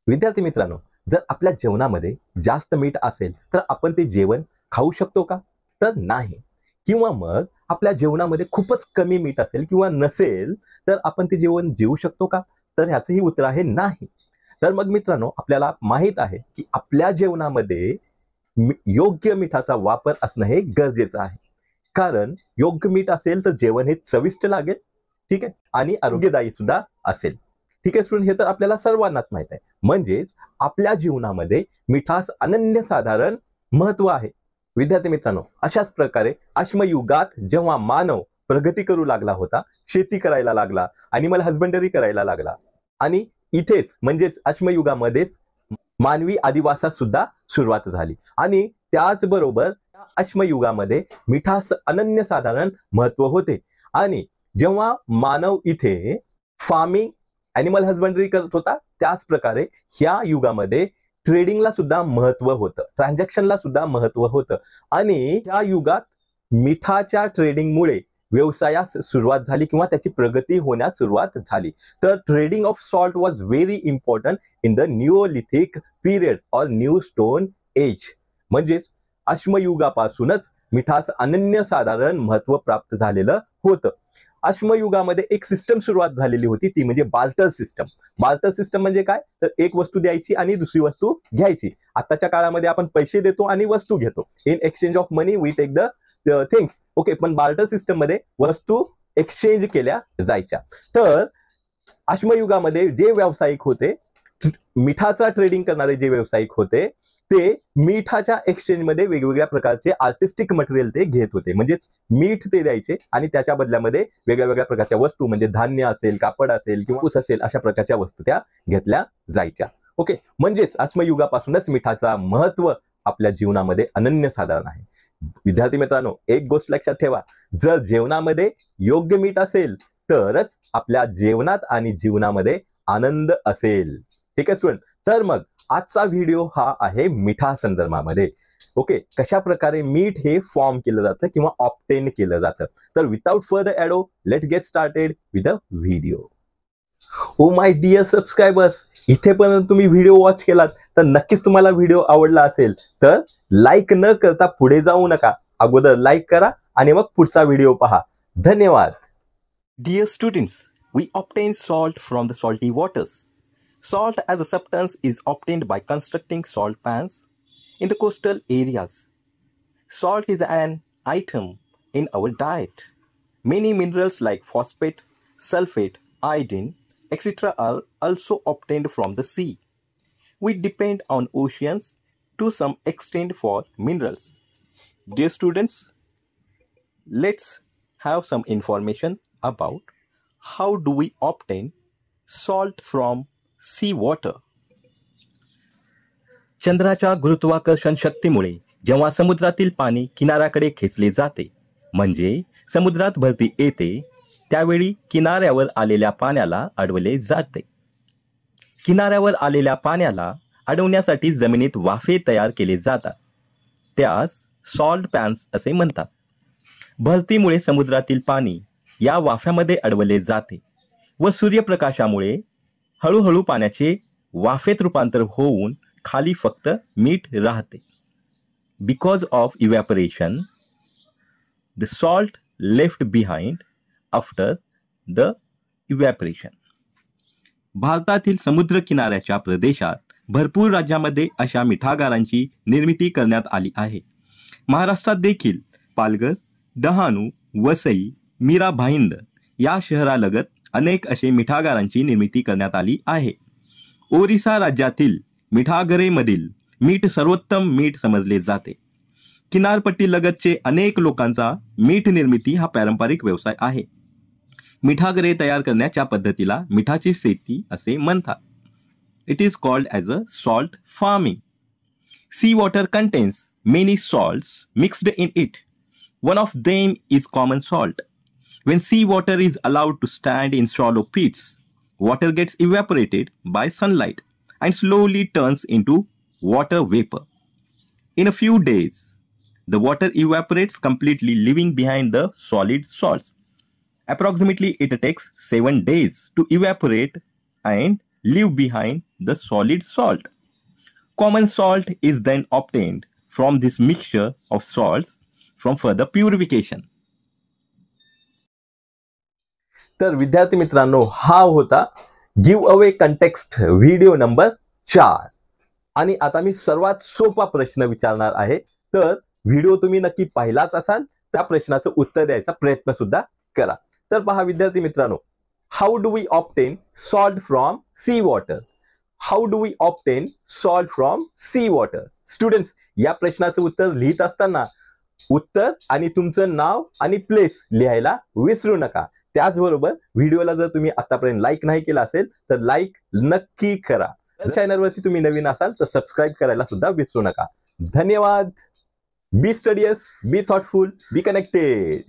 विद्यार्थी मित्रांनो, जर आपल्या जेवणामध्ये जास्त मीठ असेल तर आपण ते जेवण खाऊ शकतो का? तर नाही. किंवा मग आपल्या जेवणामध्ये खूपच कमी मीठ असेल किंवा नसेल तर आपण ते जेवण जेवू शकतो का? तर ह्याचंही उत्तर आहे नाही. तर मग मित्रांनो, आपल्याला माहित आहे की आपल्या जेवणामध्ये योग्य मिठाचा वापर असणं हे गरजेचं आहे. कारण योग्य मीठ असेल तर जेवण हे चविष्ट लागेल, ठीक आहे, आणि आरोग्यदायी सुद्धा असेल. ठीक आहे स्टुडंट, हे तर आपल्याला सर्वांनाच माहित आहे. म्हणजेच आपल्या जीवनामध्ये मिठास अनन्यसाधारण महत्व आहे. विद्यार्थी मित्रांनो, अशाच प्रकारे अश्मयुगात जेव्हा मानव प्रगती करू लागला होता, शेती करायला लागला, अॅनिमल हजबंडरी करायला लागला, आणि इथेच म्हणजेच अश्मयुगामध्येच मानवी अधिवासात सुद्धा सुरुवात झाली. आणि त्याचबरोबर अश्मयुगामध्ये मिठास अनन्यसाधारण महत्व होते. आणि जेव्हा मानव इथे फार्मिंग, अॅनिमल हजबंडरी करत होता, त्याच प्रकारे ह्या युगामध्ये ट्रेडिंगला सुद्धा महत्व होतं, ट्रान्झॅक्शनला सुद्धा महत्व होतं. आणि त्या युगात मिठाच्या ट्रेडिंगमुळे व्यवसायास सुरुवात झाली किंवा त्याची प्रगती होण्यास सुरुवात झाली. तर trading of salt was very important in the neolithic period और न्यू स्टोन एज. म्हणजेच अश्मयुगापासूनच मिठास अनन्यसाधारण महत्व प्राप्त झालेलं होतं. अश्मयुगामध्ये एक सिस्टम सुरुवात झालेली होती, ती म्हणजे बार्टर सिस्टम. बार्टर सिस्टम म्हणजे काय? तर एक वस्तू द्यायची आणि दुसरी वस्तू घ्यायची. आताच्या काळामध्ये आपण पैसे देतो आणि वस्तू घेतो. In exchange of money we take the things. Okay, पण बार्टर सिस्टम मध्ये वस्तू एक्सचेंज केल्या जायच्या. तर अश्मयुगामध्ये जे व्यावसायिक होते, मिठाचा ट्रेडिंग करणारे जे व्यावसायिक होते, ते मिठाच्या एक्सचेंज मध्ये वेगवेगळ्या प्रकारचे आर्टिस्टिक मटेरियल ते घेत होते. म्हणजेच मीठ ते द्यायचे आणि त्याच्या बदल्यामध्ये वेगळ्या वेगळ्या प्रकारच्या वस्तू, म्हणजे धान्य असेल, कापड असेल किंवा ऊस असेल, अशा प्रकारच्या वस्तू त्या घेतल्या जायच्या. ओके, म्हणजेच अश्मयुगापासूनच मिठाचा महत्व आपल्या जीवनामध्ये अनन्यसाधारण आहे. विद्यार्थी मित्रांनो, एक गोष्ट लक्षात ठेवा, जर जेवणामध्ये योग्य मीठ असेल तरच आपल्या जेवणात आणि जीवनामध्ये आनंद असेल. ठीक आहे स्टुडंट, तर मग आजचा व्हिडिओ हा आहे मिठा संदर्भामध्ये. ओके, कशा प्रकारे मीठ हे फॉर्म केलं जातं किंवा ऑब्टेन केलं जातं. तर without further ado, let get started with the video. Oh my dear subscribers, इथेपर्यंत तुम्ही व्हिडिओ वॉच केलात तर नक्कीच तुम्हाला व्हिडिओ आवडला असेल. तर लाईक न करता पुढे जाऊ नका, अगोदर लाईक करा आणि मग पुढचा व्हिडिओ पहा. धन्यवाद. Dear students, we obtain salt from the salty waters. Salt as a substance is obtained by constructing salt pans in the coastal areas. Salt is an item in our diet. Many minerals like phosphate, sulfate, iodine, etc. are also obtained from the sea. We depend on oceans to some extent for minerals. Dear students, let's have some information about how do we obtain salt from sea water. चंद्राच्या गुरुत्वाकर्षण शक्तीमुळे जेव्हा समुद्रातील पाणी किनाऱ्याकडे खेचले जाते, म्हणजे समुद्रात भरती येते, त्यावेळी किनाऱ्यावर आलेल्या पाण्याला अडवले जाते. किनाऱ्यावर आलेल्या पाण्याला अडवण्यासाठी जमिनीत वाफे तयार केले जातात, त्यास सॉल्ट पॅन्स असे म्हणतात. भरतीमुळे समुद्रातील पाणी या वाफ्यामध्ये अडवले जाते व सूर्यप्रकाशामुळे हळूहळू पाण्याचे वाफेत रूपांतर होऊन खाली फक्त मीठ राहते. Because of evaporation the salt left behind after the evaporation. भारतातील समुद्र किनाऱ्याच्या प्रदेशात भरपूर राज्यामध्ये अशा मिठागारांची निर्मिती करण्यात आली आहे. महाराष्ट्रात देखील पालघर, डहाणू, वसई, मीरा भाईंदर या शहरालगत अनेक असे मिठागारांची निर्मिती करण्यात आली आहे. ओरिसा राज्यातील मिठागरेमधील मीठ सर्वोत्तम मीठ समजले जाते. किनारपट्टी लगतचे अनेक लोकांचा मीठ निर्मिती हा पारंपरिक व्यवसाय आहे. मिठागरे तयार करण्याच्या पद्धतीला मिठाची शेती असे म्हणतात. It is called as a salt farming. C water contains many salts mixed in it. One of them is common salt. When seawater is allowed to stand in shallow pits, water gets evaporated by sunlight and slowly turns into water vapor. In a few days, the water evaporates completely, leaving behind the solid salts. Approximately, it takes 7 days to evaporate and leave behind the solid salt. Common salt is then obtained from this mixture of salts from further purification. तर विद्यार्थी मित्रांनो, हा होता give away context video number 4. आणि आता मी सर्वात सोपा प्रश्न विचारणार आहे. तर व्हिडिओ तुम्ही नक्की पाहिलाच असाल, त्या प्रश्नाचं उत्तर द्यायचा प्रयत्न सुद्धा करा. तर पहा विद्यार्थी मित्रांनो, how do we obtain salt from sea water? How do we obtain salt from sea water? Students, या प्रश्नाचं उत्तर लिहित असताना उत्तर आणि तुमचं नाव आणि प्लेस लिहायला विसरू नका. त्याचबरोबर व्हिडिओला जर तुम्ही आतापर्यंत लाईक नाही केला असेल तर लाईक नक्की करा. चॅनलवरती तुम्ही नवीन असाल तर सबस्क्राईब करायला सुद्धा विसरू नका. धन्यवाद. Be studious, be thoughtful, be connected.